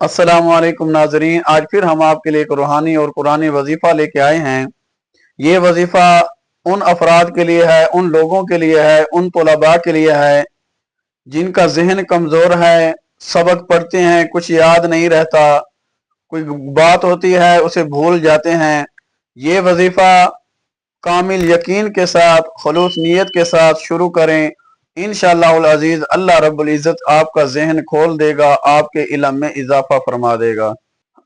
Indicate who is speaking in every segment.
Speaker 1: अस्सलाम वालेकुम नाजरीन, आज फिर हम आपके लिए एक रूहानी और कुरानी वजीफा लेके आए हैं। ये वजीफा उन अफराद के लिए है, उन लोगों के लिए है, उन तलबा के लिए है जिनका जहन कमजोर है, सबक पढ़ते हैं कुछ याद नहीं रहता, कोई बात होती है उसे भूल जाते हैं। ये वजीफा कामिल यकीन के साथ, खलूस नीयत के साथ शुरू करें। इंशाअल्लाहुल अजीज अल्लाह रब्बुल इज्जत आपका जहन खोल देगा, आपके इल्म में इजाफा फरमा देगा।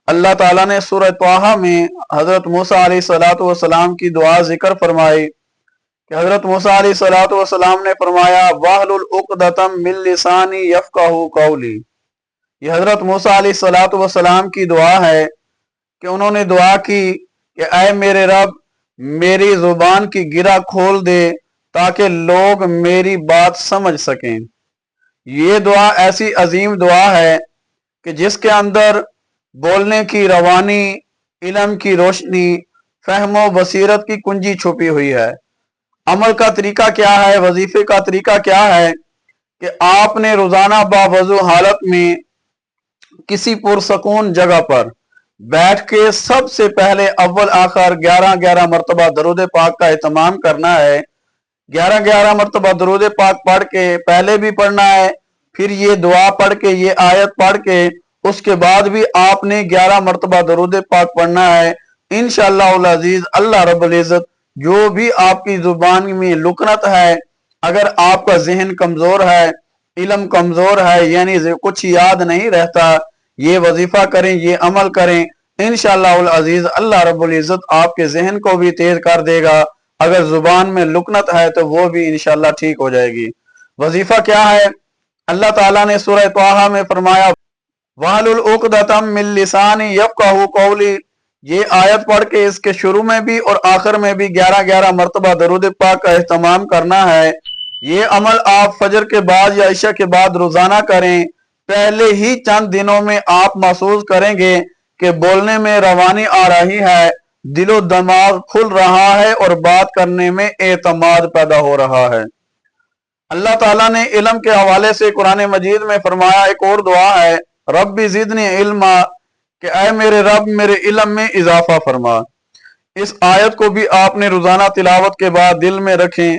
Speaker 1: अल्लाह ताला ने सूरह त्वाहा में हजरत मूसा अलैहिस्सलातु वस्सलाम की दुआ जिक्र फरमाई कि हजरत मूसा अलैहिस्सलातु वस्सलाम ने फरमाया वाहलुल उक़दतम मिन लिसानी यफ़क़हू क़ौली। ये हजरत मूसा अलैहिस्सलातु वस्सलाम की दुआ है कि उन्होंने दुआ की कि ऐ मेरे रब, मेरी जुबान की गिरा खोल दे ताकि लोग मेरी बात समझ सकें। ये दुआ ऐसी अजीम दुआ है कि जिसके अंदर बोलने की रवानी, इल्म की रोशनी, फहमो बसीरत की कुंजी छुपी हुई है। अमल का तरीका क्या है, वजीफे का तरीका क्या है कि आपने रोजाना बावजू हालत में किसी पुरसकून जगह पर बैठ के सबसे पहले अव्वल आखिर 11-11 मरतबा दरूद पाक का एहतमाम करना है। 11-11 मरतबा दरूद पाक पढ़ के पहले भी पढ़ना है, फिर ये दुआ पढ़ के, ये आयत पढ़ के उसके बाद भी आपने 11 मरतबा दरूद पाक पढ़ना है। इंशाअल्लाहुल अजीज अल्लाह रब्बुल इज्जत जो भी आपकी जुबान में लुकनत है, अगर आपका जहन कमजोर है, इल्म कमजोर है, यानी कुछ याद नहीं रहता, ये वजीफा करें, ये अमल करें। इंशाअल्लाहुल अजीज अल्लाह रब्बुल इज्जत आपके जहन को भी तेज कर देगा। अगर जुबान में लुकनत है तो वो भी इंशाअल्लाह ठीक हो जाएगी। वजीफा क्या है? अल्लाह ताला ने सूरह त्वाहा में फरमाया वाहलुल उक़दतम मिन लिसानी यफ़क़हू क़ौली। ये आयत पढ़ के इसके शुरू में भी और आखिर में भी 11-11 मरतबा दरूद पाक का एहतमाम करना है। ये अमल आप फजर के बाद या इशा के बाद रोजाना करें। पहले ही चंद दिनों में आप महसूस करेंगे कि बोलने में रवानी आ रही है, दिलो दिमाग खुल रहा है और बात करने में एतमाद पैदा हो रहा है। अल्लाह ताला ने इल्म के हवाले से कुरान मजीद में फरमाया, एक और दुआ है रब्बी ज़िदनी इल्मा, कि ऐ मेरे रब मेरे इल्म में इजाफा फरमा। इस आयत को भी आपने रोजाना तिलावत के बाद दिल में रखें।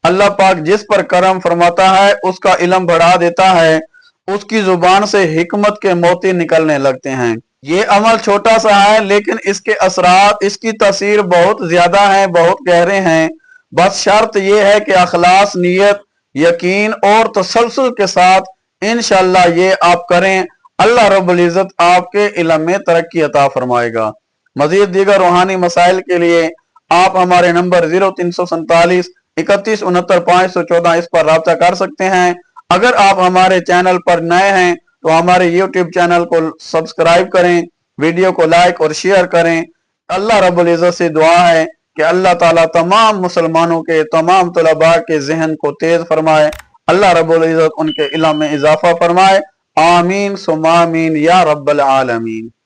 Speaker 1: अल्लाह पाक जिस पर करम फरमाता है उसका इल्म बढ़ा देता है, उसकी जुबान से हिकमत के मोती निकलने लगते हैं। ये अमल छोटा सा है लेकिन इसके असरात, इसकी तासीर बहुत ज्यादा है, बहुत गहरे हैं। बस शर्त यह है कि अखलास, नीयत, यकीन और तसलसल के साथ इंशाअल्लाह ये आप करें। अल्लाह रब्बुल इज्जत आपके इल्म में तरक्की अता फरमाएगा। मजीद दीगर रूहानी मसाइल के लिए आप हमारे नंबर 0347 31 69 514 इस पर राब्ता कर सकते हैं। अगर आप हमारे चैनल पर नए हैं तो हमारे यूट्यूब चैनल को सब्सक्राइब करें, वीडियो को लाइक और शेयर करें। अल्लाह रब्बुल इज्जत से दुआ है कि अल्लाह ताला तमाम मुसलमानों के, तमाम तलबा के जहन को तेज फरमाए। अल्लाह रब्बुल इज्जत उनके इल्म में इजाफा फरमाए। आमीन सुम्मा आमीन या रब्बल आलमीन।